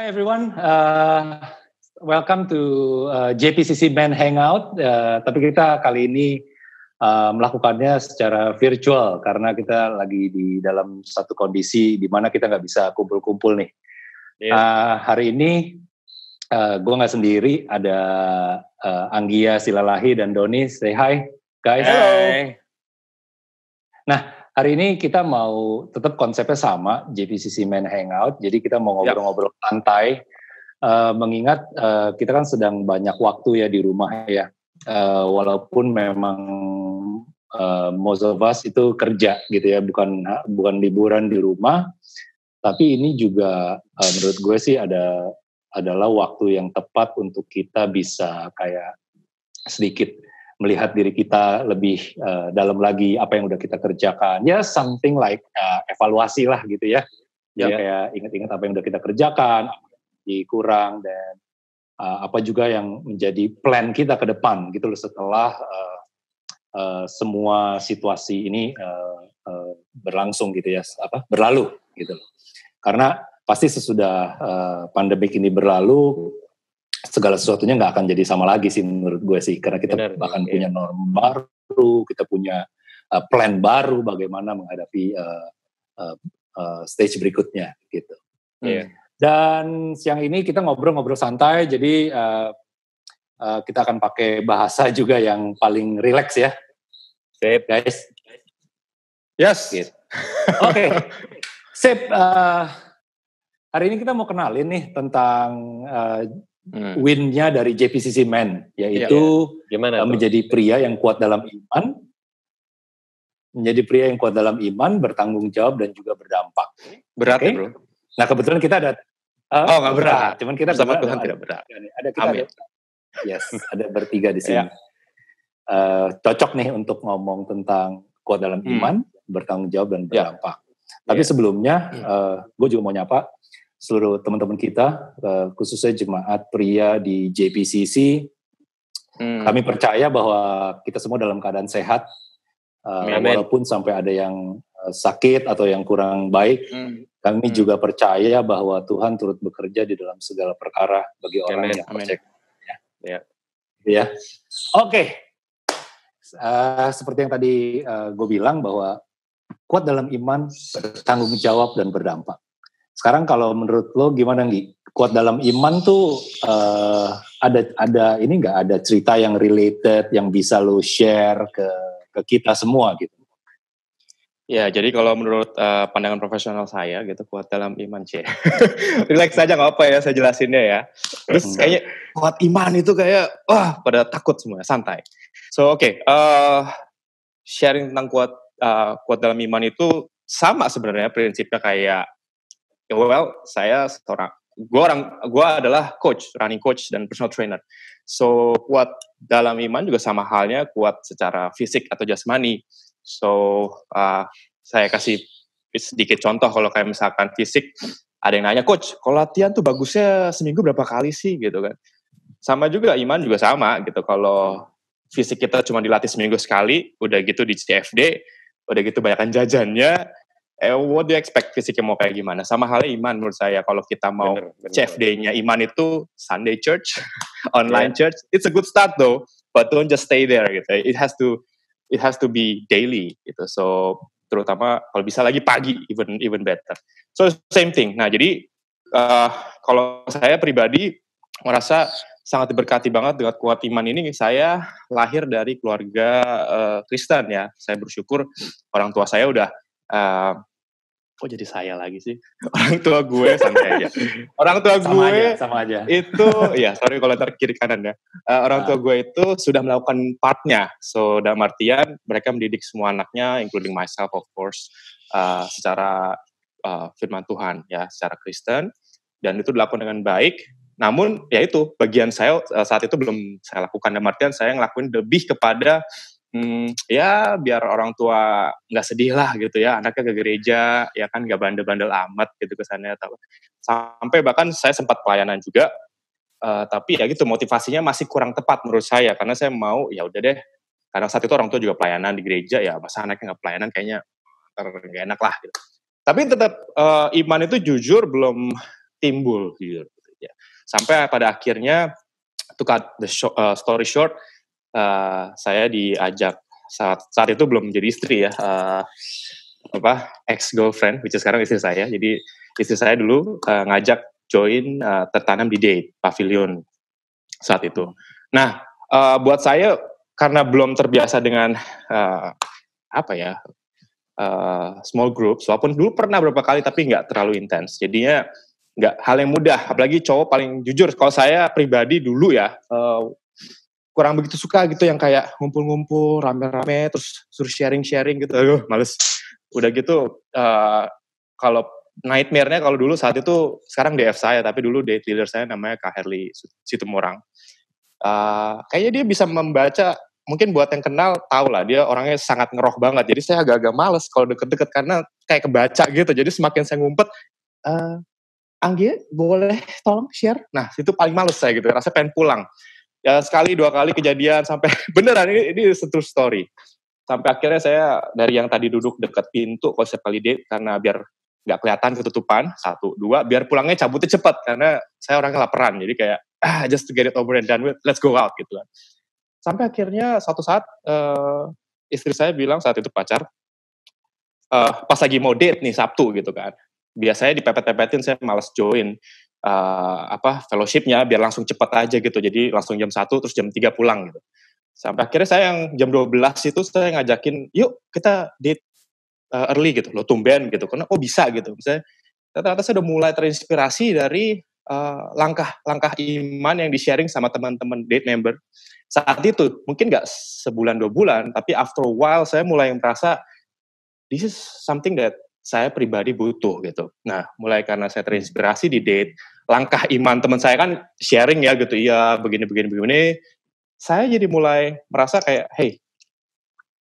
Hi everyone, welcome to JPCC Men Hangout. Tapi kita kali ini melakukannya secara virtual karena kita lagi di dalam satu kondisi di mana kita nggak bisa kumpul-kumpul nih. Hari ini gue nggak sendiri, ada Anggia Silalahi dan Doni. Say hi guys. Hello. Nah, hari ini kita mau tetap konsepnya sama, JPCC Men Hangout. Jadi kita mau ngobrol-ngobrol santai, mengingat kita kan sedang banyak waktu ya di rumah ya. Walaupun memang most of us itu kerja gitu ya, bukan liburan di rumah. Tapi ini juga menurut gue sih adalah waktu yang tepat untuk kita bisa kayak sedikit melihat diri kita lebih dalam lagi apa yang udah kita kerjakan. Ya something like evaluasi lah gitu ya. Ya kayak ingat-ingat apa yang udah kita kerjakan, apa yang kurang, dan apa juga yang menjadi plan kita ke depan gitu loh setelah semua situasi ini berlangsung gitu ya, berlalu gitu loh. Karena pasti sesudah pandemik ini berlalu, segala sesuatunya nggak akan jadi sama lagi sih menurut gue sih, karena kita punya norma baru, kita punya plan baru bagaimana menghadapi stage berikutnya gitu. Dan siang ini kita ngobrol-ngobrol santai, jadi kita akan pakai bahasa juga yang paling rileks ya. Sip guys. Yes. Gitu. Oke. Sip. Hari ini kita mau kenalin nih tentang win-nya dari JPCC Men, yaitu menjadi pria yang kuat dalam iman, bertanggung jawab dan juga berdampak. Berat ya bro? Nah kebetulan kita ada, nggak berat, cuman kita bersama Tuhan tidak berat. Ada bertiga di sini. Cocok nih untuk ngomong tentang kuat dalam iman, bertanggung jawab dan berdampak. Tapi sebelumnya, gue juga mau nyapa seluruh teman-teman kita, khususnya jemaat pria di JPCC. Kami percaya bahwa kita semua dalam keadaan sehat, walaupun sampai ada yang sakit atau yang kurang baik. Kami juga percaya bahwa Tuhan turut bekerja di dalam segala perkara bagi orang yang percaya. Ya. Oke. Seperti yang tadi gue bilang bahwa kuat dalam iman, bertanggung jawab dan berdampak. Sekarang kalau menurut lo gimana Nggi? Kuat dalam iman tuh ada ini nggak, ada cerita yang related yang bisa lo share ke kita semua gitu? Ya, jadi kalau menurut pandangan profesional saya gitu, kuat dalam iman relax aja nggak apa ya, saya jelasinnya ya. Terus kayaknya kuat iman itu kayak pada takut semua, santai. So sharing tentang kuat dalam iman itu sama sebenarnya prinsipnya kayak gue adalah coach, running coach dan personal trainer. So kuat dalam iman juga sama halnya kuat secara fisik atau jasmani. So saya kasih sedikit contoh. Kalau kayak misalkan fisik, ada yang nanya, coach, kalau latihan tuh bagusnya seminggu berapa kali sih gitu kan? Sama juga iman juga sama gitu. Kalau fisik kita cuma dilatih seminggu sekali, udah gitu di CFD, udah gitu banyakan jajannya. What do you expect fisiknya mau kayak gimana? Sama halnya iman menurut saya. Kalau kita mau CFD-nya iman itu Sunday church, online church, it's a good start though, but don't just stay there gitu. It has to be daily gitu. So terutama kalau bisa lagi pagi, even better. So same thing. Nah jadi kalau saya pribadi merasa sangat diberkati banget dengan kuat iman ini. Saya lahir dari keluarga Kristen ya. Saya bersyukur orang tua saya udah kok jadi saya lagi sih? Orang tua gue santai aja. Orang tua sama aja. Itu, ya sorry kalau ntar kiri kanan ya. Orang tua gue itu sudah melakukan partnya. So dalam artian mereka mendidik semua anaknya, including myself of course, secara firman Tuhan ya, secara Kristen. Dan itu dilakukan dengan baik. Namun ya itu bagian saya saat itu belum saya lakukan. Dalam artian saya ngelakuin lebih kepada ya biar orang tua nggak sedih lah gitu ya, anaknya ke gereja ya kan, nggak bandel-bandel amat gitu kesannya. Sampai bahkan saya sempat pelayanan juga, tapi ya gitu motivasinya masih kurang tepat menurut saya, karena saya mau ya udah deh, karena saat itu orang tua juga pelayanan di gereja ya, masa anaknya nggak pelayanan kayaknya nggak enak lah gitu. Tapi tetap iman itu jujur belum timbul gitu. ya. Sampai pada akhirnya, to cut the story short, saya diajak saat itu belum menjadi istri ya, ex girlfriend, which is sekarang istri saya. Jadi istri saya dulu ngajak join tertanam di Date Pavilion saat itu. Nah, buat saya karena belum terbiasa dengan small groups, walaupun dulu pernah beberapa kali tapi nggak terlalu intens. Jadinya nggak hal yang mudah, apalagi cowok paling jujur. Kalau saya pribadi dulu ya, kurang begitu suka gitu yang kayak ngumpul-ngumpul, rame-rame, terus suruh sharing-sharing gitu. Aduh, males. Udah gitu, kalau nightmare-nya kalau dulu saat itu, sekarang DF saya, tapi dulu date leader saya namanya Kak Herli Situmorang. Kayaknya dia bisa membaca, mungkin buat yang kenal tahu lah, dia orangnya sangat ngeroh banget. Jadi saya agak-agak males kalau deket-deket karena kayak kebaca gitu. Jadi semakin saya ngumpet, Anggi boleh tolong share? Nah itu paling males saya gitu, rasanya pengen pulang. Ya sekali 2 kali kejadian sampai beneran ini true story. Sampai akhirnya saya dari yang tadi duduk dekat pintu konsep validate karena biar nggak kelihatan ketutupan, 1, 2, biar pulangnya cabutnya cepat karena saya orangnya laparan. Jadi kayak just to get it over and done with, let's go out gitu kan. Sampai akhirnya suatu saat istri saya bilang saat itu pacar, pas lagi mau date nih Sabtu gitu kan. Biasanya dipepet-pepetin saya malas join fellowship-nya biar langsung cepat aja gitu. Jadi langsung jam 1 terus jam 3 pulang gitu. Sampai akhirnya saya yang jam 12 itu saya ngajakin, yuk kita date early gitu loh, tumben gitu. Karena bisa gitu. Misalnya ternyata saya udah mulai terinspirasi dari langkah-langkah iman yang di-sharing sama teman-teman date member. Saat itu mungkin gak sebulan 2 bulan, tapi after a while saya mulai merasa this is something that saya pribadi butuh gitu. Nah, mulai karena saya terinspirasi di date, langkah iman teman saya kan sharing ya gitu, iya begini. Saya jadi mulai merasa kayak, hey,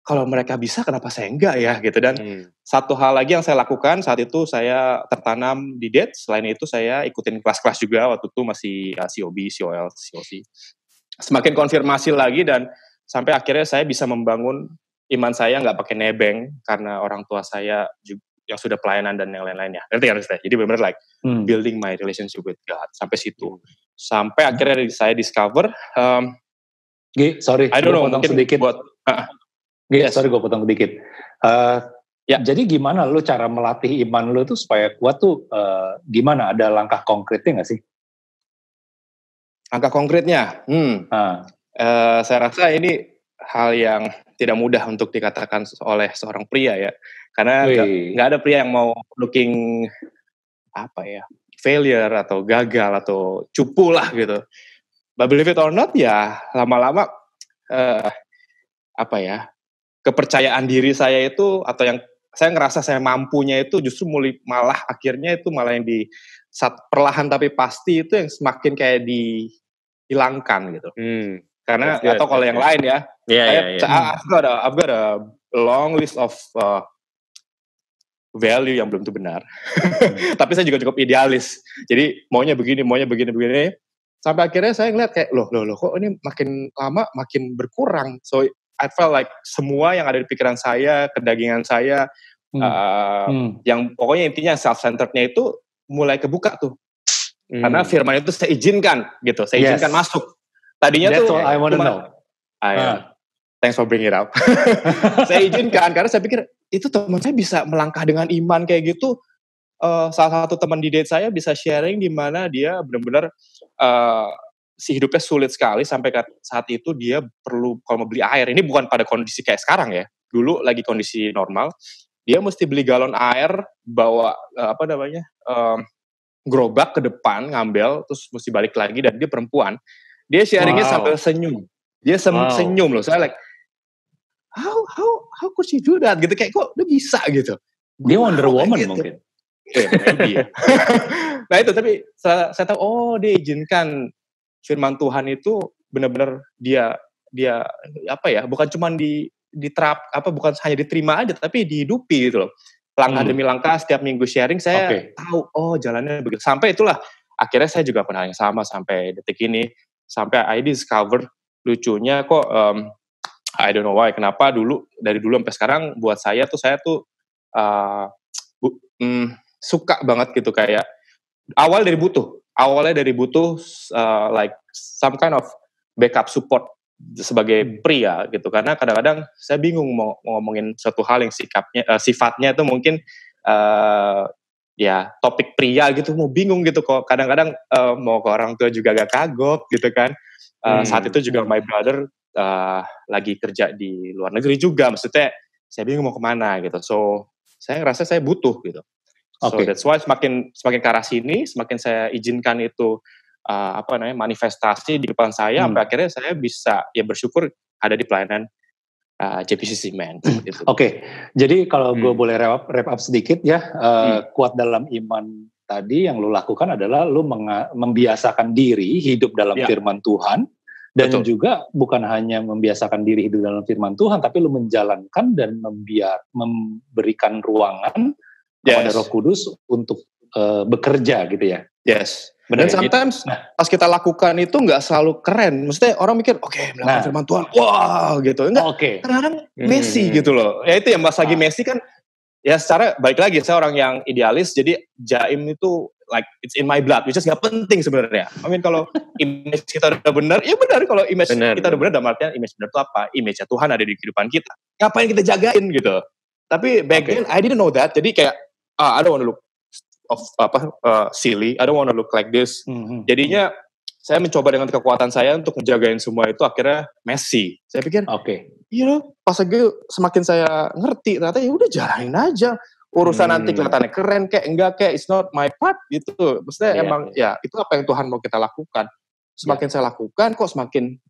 kalau mereka bisa kenapa saya enggak ya gitu. Dan satu hal lagi yang saya lakukan saat itu saya tertanam di date, selain itu saya ikutin kelas-kelas juga, waktu itu masih COB, COL, COC. Semakin konfirmasi lagi dan sampai akhirnya saya bisa membangun iman saya nggak pakai nebeng karena orang tua saya juga yang sudah pelayanan dan yang lain-lainnya. Ngerti kan Ustaz? Jadi benar-benar like building my relationship with God sampai situ. Sampai akhirnya saya discover sorry, I don't know, potong mungkin sedikit. Buat sorry gue potong sedikit. Jadi gimana lu cara melatih iman lu tuh supaya kuat tuh gimana? Ada langkah konkretnya nggak sih? Langkah konkretnya? Saya rasa ini hal yang tidak mudah untuk dikatakan oleh seorang pria ya. Karena nggak ada pria yang mau looking failure atau gagal atau cupu lah gitu. But believe it or not ya lama-lama kepercayaan diri saya itu atau yang saya ngerasa saya mampunya itu justru malah akhirnya itu malah yang di saat perlahan tapi pasti itu yang semakin kayak dihilangkan gitu. Karena atau kalau yang lain ya, I've got a long list of value yang belum tentu benar. Tapi saya juga cukup idealis. Jadi maunya begini. Sampai akhirnya saya ngeliat kayak loh kok ini makin lama makin berkurang. So I felt like semua yang ada di pikiran saya, kedagingan saya, yang pokoknya intinya self-centerednya itu mulai kebuka tuh. Karena firman itu saya izinkan gitu, saya izinkan masuk. Tadinya That's all I want to know. Thanks for bringing it up. Saya izinkan karena saya pikir itu teman saya bisa melangkah dengan iman kayak gitu. Salah satu teman di date saya bisa sharing di mana dia benar-benar si hidupnya sulit sekali sampai saat itu dia perlu kalau mau beli air. Ini bukan pada kondisi kayak sekarang ya. Dulu lagi kondisi normal. Dia mesti beli galon air, bawa gerobak ke depan ngambil, terus mesti balik lagi dan dia perempuan. Dia sharingnya sambil senyum. Dia senyum loh. Saya like, how could she do that? Gitu kayak kok dia bisa gitu. Dia Wonder Woman gitu. Mungkin. Maybe. Nah itu tapi saya tahu dia izinkan firman Tuhan itu benar-benar dia bukan cuma diterap bukan hanya diterima aja tapi dihidupi gitu loh. Langkah demi langkah setiap minggu sharing saya tahu jalannya begitu. Sampai itulah akhirnya saya juga pernah yang sama sampai detik ini. Sampai I discover lucunya kok I don't know why kenapa dari dulu sampai sekarang buat saya tuh suka banget gitu kayak awal dari butuh awalnya dari butuh like some kind of backup support sebagai pria gitu, karena kadang-kadang saya bingung mau ngomongin suatu hal yang sifatnya itu mungkin ya topik pria gitu, mau bingung gitu kok, kadang-kadang mau ke orang tua juga agak kagok gitu kan. Saat itu juga my brother lagi kerja di luar negeri juga, maksudnya saya bingung mau kemana gitu, so saya ngerasa saya butuh gitu. So that's why semakin ke arah sini, semakin saya izinkan itu manifestasi di depan saya, sampai akhirnya saya bisa ya bersyukur ada di pelayanan JPCC Men. Gitu. Oke, jadi kalau gue boleh wrap up sedikit ya, kuat dalam iman tadi yang lu lakukan adalah lu membiasakan diri hidup dalam firman Tuhan, dan juga bukan hanya membiasakan diri hidup dalam firman Tuhan, tapi lu menjalankan dan memberikan ruangan kepada Roh Kudus untuk bekerja gitu ya. Yes. Dan sometimes pas kita lakukan itu nggak selalu keren. Maksudnya orang mikir, melakukan firman Tuhan, wah gitu. Enggak, kadang-kadang messy gitu loh. Ya itu yang pas lagi messy kan, ya secara balik lagi, saya orang yang idealis, jadi jaim itu like it's in my blood, which is nggak penting sebenarnya. I mean kalau image kita udah benar, ya benar. Kalau image kita udah benar, dalam artian image benar itu apa? Image Tuhan ada di kehidupan kita. Ngapain kita jagain gitu? Tapi back then I didn't know that. Jadi kayak I don't want to look silly, I don't want to look like this. Jadinya saya mencoba dengan kekuatan saya untuk menjagain semua itu, akhirnya messy. Saya pikir, pas lagi semakin saya ngerti, ternyata ya udah jalanin aja. Urusan nanti kelihatannya keren kayak enggak kayak, it's not my part gitu. Maksudnya emang ya itu apa yang Tuhan mau kita lakukan. Semakin saya lakukan kok semakin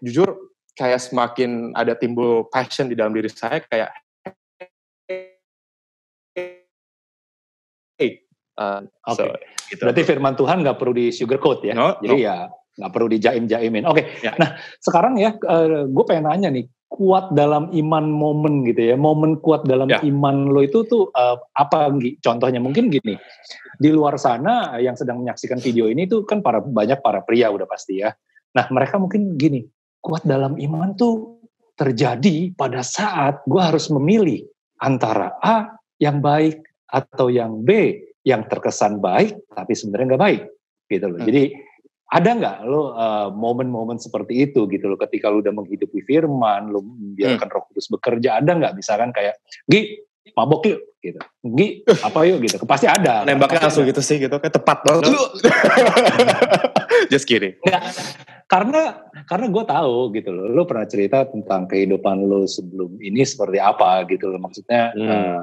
jujur kayak semakin ada timbul passion di dalam diri saya, kayak gitu. Berarti firman Tuhan nggak perlu di sugarcoat ya. Jadi ya nggak perlu dijaim-jaimin. Nah sekarang ya gue pengen nanya nih, kuat dalam iman momen gitu ya, momen kuat dalam iman lo itu tuh apa? Contohnya mungkin gini, di luar sana yang sedang menyaksikan video ini tuh kan banyak para pria udah pasti ya. Nah mereka mungkin gini, kuat dalam iman tuh terjadi pada saat gue harus memilih antara A yang baik atau yang B yang terkesan baik tapi sebenarnya nggak baik gitu loh. Jadi ada nggak lo momen-momen seperti itu gitu loh, ketika lo udah menghidupi firman, lo membiarkan Roh Kudus bekerja, ada nggak misalkan kayak mabok yuk gitu, apa yuk gitu, pasti ada. Nembaknya langsung gitu sih gitu, kayak tepat banget. Just kidding. Karena gue tahu gitu loh, lo pernah cerita tentang kehidupan lo sebelum ini seperti apa gitu loh, maksudnya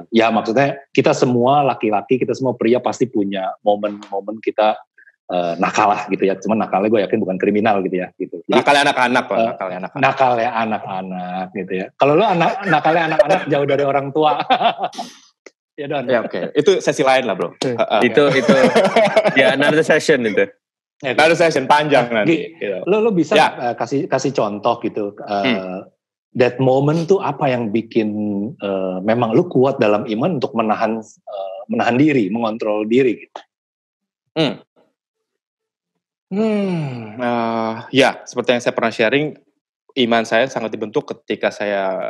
maksudnya kita semua laki-laki, kita semua pria pasti punya momen-momen kita nakal lah gitu ya, cuman nakalnya gue yakin bukan kriminal gitu ya gitu. Nakalnya anak-anak pak, nakalnya anak-anak gitu ya. Kalau lo nakalnya anak-anak jauh dari orang tua. Ya Don. Ya oke. Itu sesi lain lah bro. Itu ya another session itu. Another session panjang nanti. Lo bisa kasih contoh gitu. That moment tuh apa yang bikin memang lo kuat dalam iman untuk menahan diri, mengontrol diri gitu. Seperti yang saya pernah sharing, iman saya sangat dibentuk ketika saya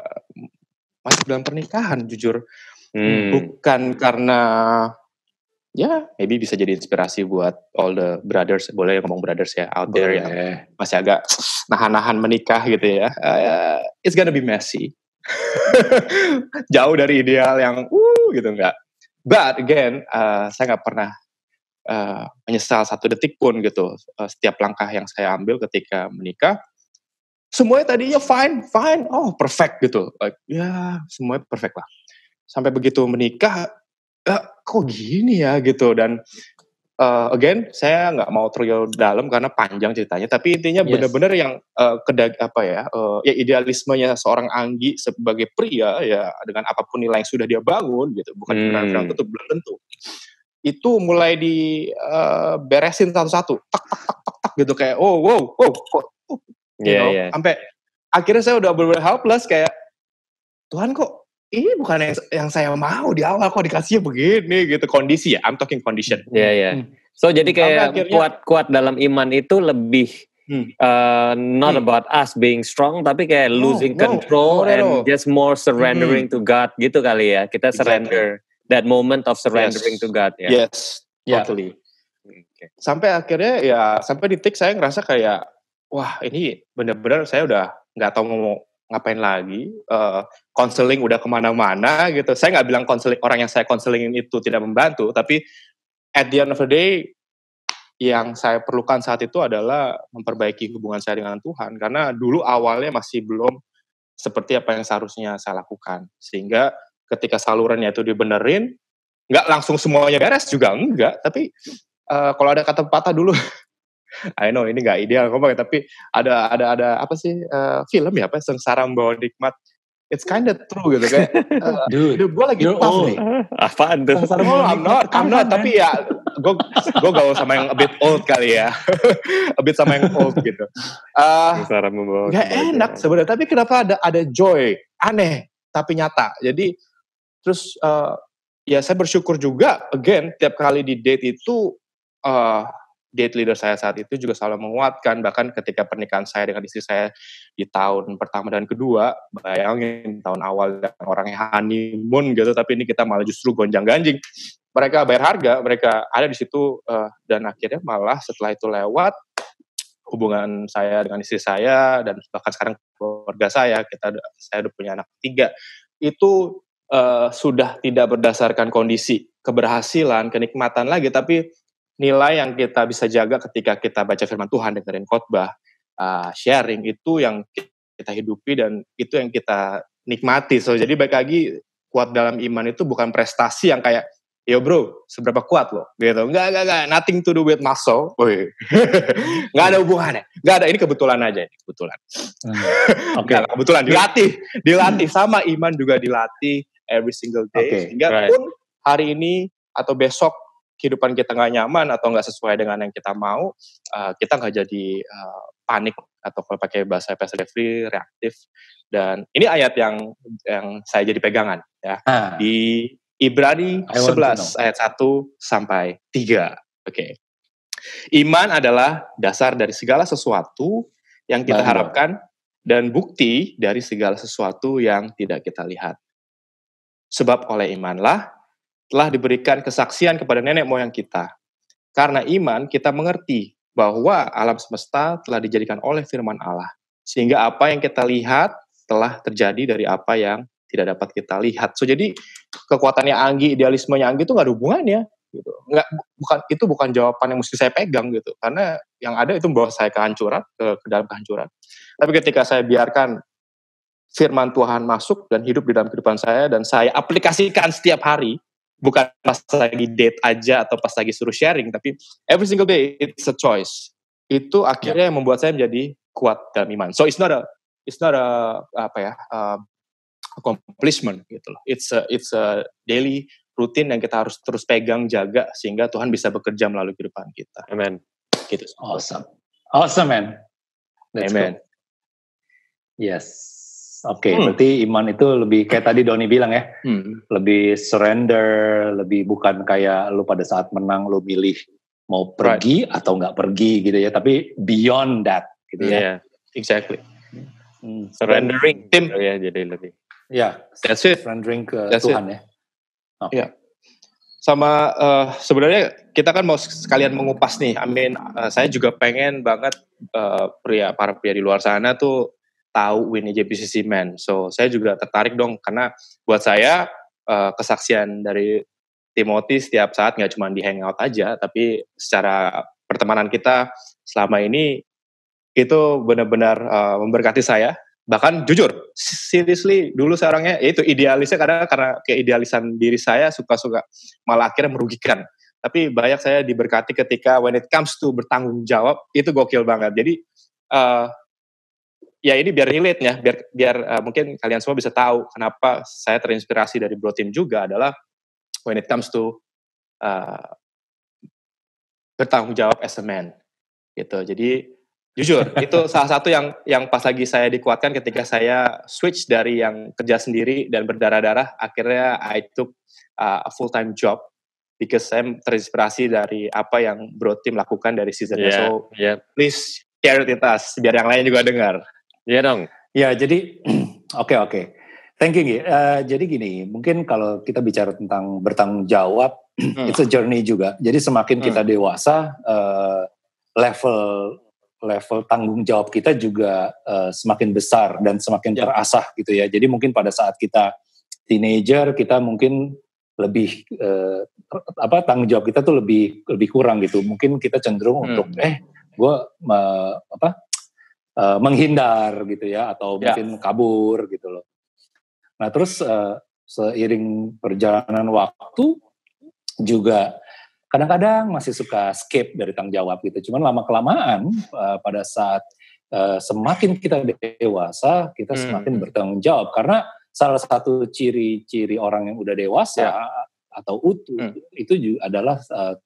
masih dalam pernikahan, jujur. Bukan karena maybe bisa jadi inspirasi buat all the brothers, boleh ngomong brothers ya, out there yang masih agak nahan-nahan menikah gitu ya. It's gonna be messy. Jauh dari ideal yang gitu enggak. But again, saya nggak pernah menyesal satu detik pun gitu. Setiap langkah yang saya ambil ketika menikah, semuanya tadinya fine, perfect gitu. Semuanya perfect lah. Sampai begitu menikah, kok gini ya gitu. Dan again, saya nggak mau terlalu dalam karena panjang ceritanya. Tapi intinya benar-benar yang idealismenya seorang Anggi sebagai pria ya, dengan apapun nilai yang sudah dia bangun gitu, bukan firman itu belum tentu. Itu mulai beresin satu-satu, tak gitu, kayak sampai akhirnya saya udah benar-benar helpless, kayak Tuhan kok ini bukan yang saya mau di awal, kok dikasihnya begini gitu. Kondisi ya, I'm talking condition. So jadi kayak kuat dalam iman itu lebih not about us being strong, tapi kayak losing control and just more surrendering to God gitu kali ya. Kita surrender, that moment of surrendering to God ya. Yes, totally. Sampai akhirnya ya sampai di titik saya ngerasa kayak wah ini benar-benar saya udah nggak tahu mau ngapain lagi. Konseling udah kemana-mana gitu. Saya nggak bilang konseling orang yang saya konselingin itu tidak membantu, tapi at the end of the day yang saya perlukan saat itu adalah memperbaiki hubungan saya dengan Tuhan. Karena dulu awalnya masih belum seperti apa yang seharusnya saya lakukan. Sehingga ketika salurannya itu dibenerin, nggak langsung semuanya beres juga, enggak. Tapi kalau ada kata pepatah dulu, I know ini nggak ideal ngomong, tapi ada apa sih, film ya, apa, Sengsara Membawa Nikmat. It's kinda true gitu kayak, dude, gue lagi tough nih. Apaan tuh? I'm not, tapi ya gue gaul sama yang a bit old kali ya. A bit sama yang old gitu. Gak enak sebenarnya, tapi kenapa ada joy, aneh, tapi nyata. Jadi, terus ya saya bersyukur juga, again, tiap kali di date itu, date leader saya saat itu juga selalu menguatkan, bahkan ketika pernikahan saya dengan istri saya di tahun pertama dan kedua, bayangin tahun awal orangnya honeymoon gitu, tapi ini kita malah justru gonjang-ganjing. Mereka bayar harga, mereka ada di situ, dan akhirnya malah setelah itu lewat, hubungan saya dengan istri saya, dan bahkan sekarang keluarga saya udah punya anak 3, itu sudah tidak berdasarkan kondisi, keberhasilan, kenikmatan lagi, tapi nilai yang kita bisa jaga ketika kita baca firman Tuhan, dengerin khotbah, sharing, itu yang kita hidupi dan itu yang kita nikmati. So, jadi balik lagi, kuat dalam iman itu bukan prestasi yang kayak, yo bro, seberapa kuat lo? Gitu. Enggak, nothing to do with muscle. Enggak ada hubungannya. Enggak ada, ini kebetulan aja. Kebetulan. Oke. Kebetulan, dilatih. Sama iman juga dilatih every single day. Sehingga pun hari ini atau besok, kehidupan kita nggak nyaman atau nggak sesuai dengan yang kita mau, kita nggak jadi panik atau kalau pakai bahasa Pastor Jeffrey reaktif. Dan ini ayat yang saya jadi pegangan ya, di Ibrani 11 ayat 1 sampai 3. Oke. Iman adalah dasar dari segala sesuatu yang kita harapkan dan bukti dari segala sesuatu yang tidak kita lihat. Sebab oleh imanlah telah diberikan kesaksian kepada nenek moyang kita. Karena iman kita mengerti bahwa alam semesta telah dijadikan oleh firman Allah. Sehingga apa yang kita lihat telah terjadi dari apa yang tidak dapat kita lihat. So, jadi kekuatannya Anggi, idealismenya Anggi itu nggak ada hubungannya. Gitu. Itu bukan jawaban yang mesti saya pegang gitu. Karena yang ada itu membawa saya kehancuran, ke dalam kehancuran. Tapi ketika saya biarkan firman Tuhan masuk dan hidup di dalam kehidupan saya, dan saya aplikasikan setiap hari, bukan pas lagi date aja atau pas lagi suruh sharing, tapi every single day it's a choice. Itu akhirnya yang membuat saya menjadi kuat dalam iman. So it's not a accomplishment gitu loh. It's a daily routine yang kita harus terus pegang, jaga sehingga Tuhan bisa bekerja melalui kehidupan kita. Amen. Gitu. Awesome man. Amen. Yes. Oke, berarti iman itu lebih kayak tadi Doni bilang ya, lebih surrender, lebih bukan kayak lu pada saat menang lu milih mau pergi atau nggak pergi gitu ya, tapi beyond that gitu ya. Yeah, exactly. Surrendering tim ya, jadi lebih. Ya, that's it. Surrendering ke Tuhan ya. Okay. Yeah. Sama sebenarnya kita kan mau sekalian mengupas nih. Saya juga pengen banget para pria di luar sana tuh tahu Winnie JPCC Men. So saya juga tertarik dong karena buat saya kesaksian dari Timothy setiap saat nggak cuma di hangout aja, tapi secara pertemanan kita selama ini itu benar-benar memberkati saya. Bahkan jujur, seriously dulu saya orangnya itu idealisnya karena keidealisan diri saya suka-suka malah akhirnya merugikan. Tapi banyak saya diberkati ketika when it comes to bertanggung jawab itu gokil banget. Jadi ya ini biar relate ya, biar mungkin kalian semua bisa tahu kenapa saya terinspirasi dari Bro Tim juga adalah when it comes to bertanggung jawab as a man gitu. Jadi jujur itu salah satu yang pas lagi saya dikuatkan ketika saya switch dari yang kerja sendiri dan berdarah-darah, akhirnya I took a full-time job because saya terinspirasi dari apa yang Bro Tim lakukan dari seasonnya. Please share it with us biar yang lain juga dengar. Iya dong. Ya, jadi oke. Thank you, Gi. Jadi gini, mungkin kalau kita bicara tentang bertanggung jawab, it's a journey juga. Jadi semakin kita dewasa, level tanggung jawab kita juga semakin besar dan semakin terasah gitu ya. Jadi mungkin pada saat kita teenager, kita mungkin lebih tanggung jawab kita tuh lebih kurang gitu. Mungkin kita cenderung untuk gue menghindar gitu ya, atau mungkin kabur gitu loh. Nah terus seiring perjalanan waktu juga kadang-kadang masih suka skip dari tanggung jawab gitu. Cuman lama-kelamaan pada saat semakin kita dewasa, kita semakin bertanggung jawab. Karena salah satu ciri-ciri orang yang udah dewasa atau utuh itu juga adalah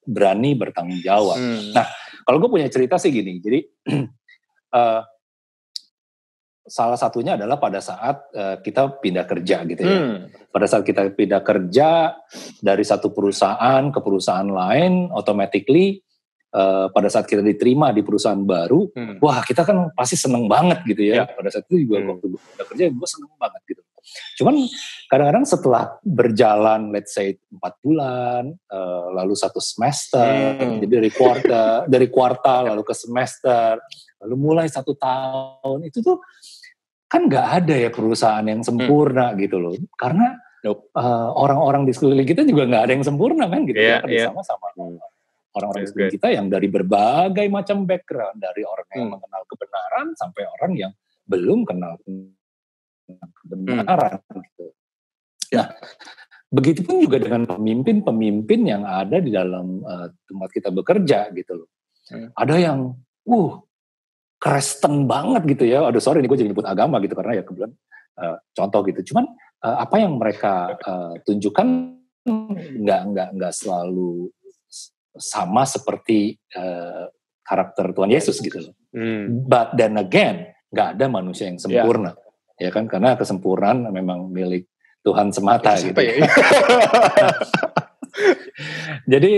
berani bertanggung jawab. Nah, kalau gue punya cerita sih gini. Jadi salah satunya adalah pada saat kita pindah kerja gitu ya. Pada saat kita pindah kerja dari satu perusahaan ke perusahaan lain, automatically pada saat kita diterima di perusahaan baru, wah kita kan pasti seneng banget gitu ya. Pada saat itu juga waktu gue pindah kerja, gue seneng banget gitu. Cuman kadang-kadang setelah berjalan, let's say 4 bulan, lalu 1 semester, jadi dari kuartal lalu ke semester, lalu mulai 1 tahun, itu tuh kan nggak ada ya perusahaan yang sempurna gitu loh. Karena orang-orang di sekeliling kita juga nggak ada yang sempurna kan gitu ya. Sama-sama orang-orang di sekeliling kita yang dari berbagai macam background, dari orang yang mengenal kebenaran sampai orang yang belum kenal kebenaran gitu. Nah, begitupun juga dengan pemimpin-pemimpin yang ada di dalam tempat kita bekerja gitu loh. Ada yang Kristen banget gitu ya. Aduh sorry nih gue jadi nyebut agama gitu karena ya kebetulan contoh gitu. Cuman apa yang mereka tunjukkan nggak selalu sama seperti karakter Tuhan Yesus gitu loh. But then again nggak ada manusia yang sempurna, ya kan? Karena kesempurnaan memang milik Tuhan semata gitu. Jadi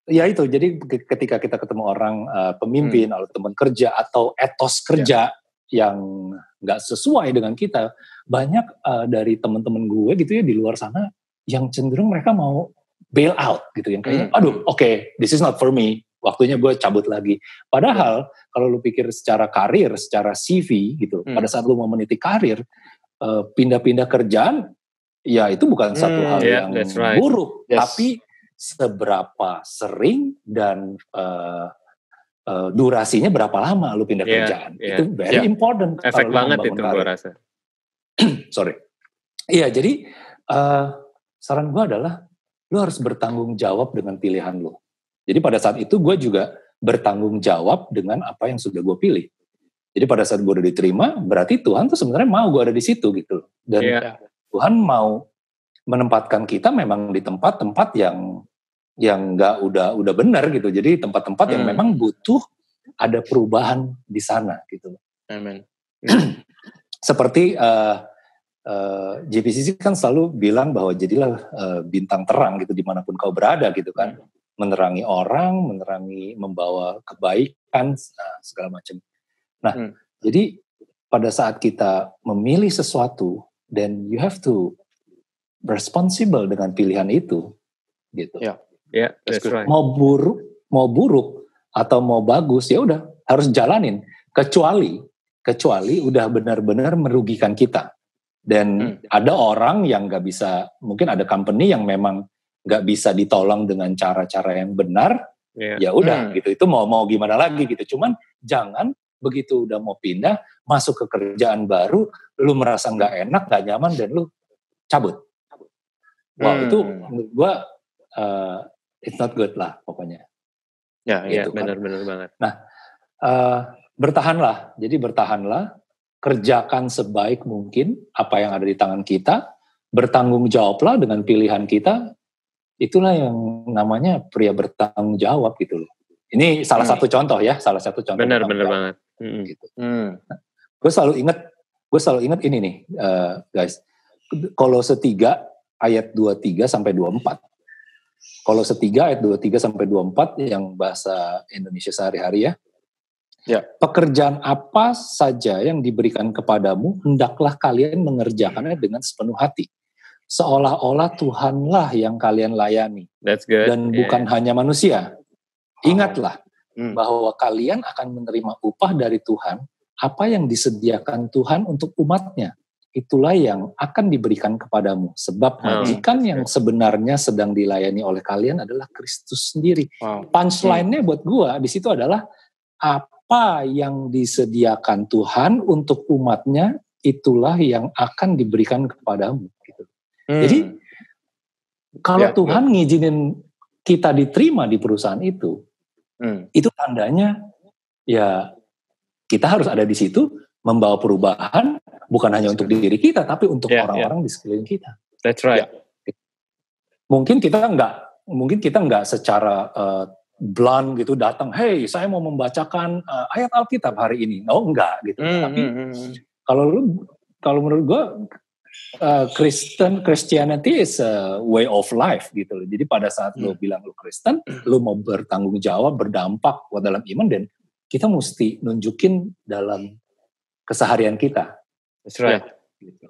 ya itu, jadi ketika kita ketemu orang pemimpin atau teman kerja atau etos kerja yang nggak sesuai dengan kita, banyak dari teman-teman gue gitu ya di luar sana yang cenderung mereka mau bail out gitu, yang kayaknya aduh this is not for me, waktunya gue cabut lagi. Padahal kalau lu pikir secara karir, secara CV gitu, pada saat lu mau meniti karir, pindah-pindah kerjaan, ya itu bukan satu hal yang buruk, tapi seberapa sering dan durasinya berapa lama lu pindah kerjaan. Itu very important. Efek banget itu gue rasa. Sorry. Iya, jadi saran gue adalah lu harus bertanggung jawab dengan pilihan lu. Jadi pada saat itu gue juga bertanggung jawab dengan apa yang sudah gue pilih. Jadi pada saat gue udah diterima, berarti Tuhan tuh sebenarnya mau gue ada di situ gitu. Dan Tuhan mau menempatkan kita memang di tempat-tempat yang nggak udah benar gitu. Jadi tempat-tempat yang memang butuh ada perubahan di sana gitu. Amen. Seperti JPCC kan selalu bilang bahwa jadilah bintang terang gitu dimanapun kau berada gitu kan. Menerangi orang, membawa kebaikan, segala macam. Nah, jadi pada saat kita memilih sesuatu, then you have to responsible dengan pilihan itu, gitu. That's right. Mau buruk atau mau bagus, ya udah harus jalanin. Kecuali udah benar-benar merugikan kita. Dan ada orang yang nggak bisa, mungkin ada company yang memang nggak bisa ditolong dengan cara-cara yang benar. Ya udah, gitu. Itu mau gimana lagi gitu. Cuman jangan begitu udah mau pindah, masuk ke kerjaan baru, lu merasa nggak enak, nggak nyaman, dan lu cabut. Itu menurut gue it's not good lah pokoknya. Iya, benar-benar banget. Nah, bertahanlah. Jadi bertahanlah, kerjakan sebaik mungkin apa yang ada di tangan kita, bertanggung jawablah dengan pilihan kita. Itulah yang namanya pria bertanggung jawab gitu loh. Ini salah satu contoh ya, salah satu contoh. Benar banget. Gitu. Nah, gue selalu ingat ini nih, guys. Kolose 3 ayat 23 sampai 24. Kolose 3 ayat 23 sampai 24 yang bahasa Indonesia sehari-hari ya. Pekerjaan apa saja yang diberikan kepadamu, hendaklah kalian mengerjakannya dengan sepenuh hati. seolah-olah Tuhanlah yang kalian layani. That's good. Dan bukan hanya manusia. Ingatlah bahwa kalian akan menerima upah dari Tuhan, apa yang disediakan Tuhan untuk umatnya. Itulah yang akan diberikan kepadamu. Sebab majikan yang sebenarnya sedang dilayani oleh kalian adalah Kristus sendiri. Punchline-nya buat gua di situ adalah apa yang disediakan Tuhan untuk umatnya, itulah yang akan diberikan kepadamu. Gitu. Jadi kalau Tuhan ngizinin kita diterima di perusahaan itu tandanya ya kita harus ada di situ membawa perubahan, bukan hanya untuk diri kita, tapi untuk orang-orang di sekeliling kita. That's right. Mungkin kita nggak secara blunt gitu datang, hey saya mau membacakan ayat Alkitab hari ini. Oh enggak gitu. Tapi kalau menurut gue Christianity is a way of life gitu loh. Jadi pada saat lo bilang lo Kristen, lo mau bertanggung jawab, berdampak dalam iman, dan kita mesti nunjukin dalam keseharian kita. That's right. Gitu.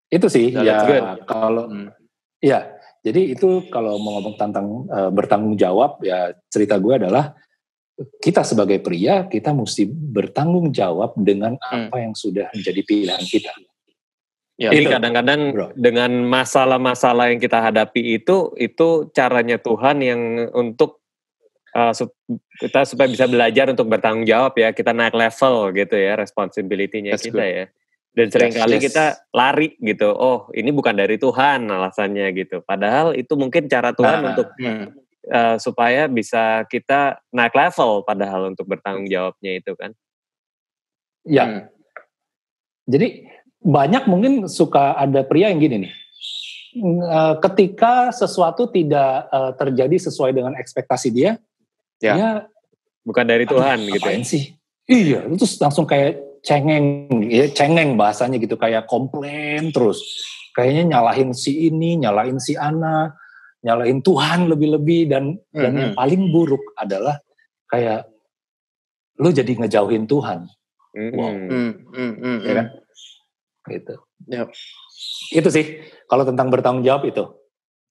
Itu sih kalau jadi itu kalau mau ngomong tentang bertanggung jawab, ya cerita gue adalah kita sebagai pria kita mesti bertanggung jawab dengan apa yang sudah menjadi pilihan kita. Ya, jadi kadang-kadang dengan masalah-masalah yang kita hadapi itu caranya Tuhan yang untuk kita supaya bisa belajar untuk bertanggung jawab ya, kita naik level gitu ya responsibility-nya kita ya. Dan seringkali kita lari gitu, oh ini bukan dari Tuhan alasannya gitu. Padahal itu mungkin cara Tuhan untuk supaya bisa kita naik level padahal untuk bertanggung jawabnya itu kan. Ya, jadi banyak mungkin suka ada pria yang gini nih, ketika sesuatu tidak terjadi sesuai dengan ekspektasi dia bukan dari Tuhan gitu ya. Sih? Iya, terus langsung kayak cengeng bahasanya gitu, kayak komplain terus, kayaknya nyalahin si ini, nyalahin si Ana, nyalahin Tuhan lebih-lebih, dan yang paling buruk adalah kayak lu jadi ngejauhin Tuhan. Ya kan? Gitu. Itu sih kalau tentang bertanggung jawab itu.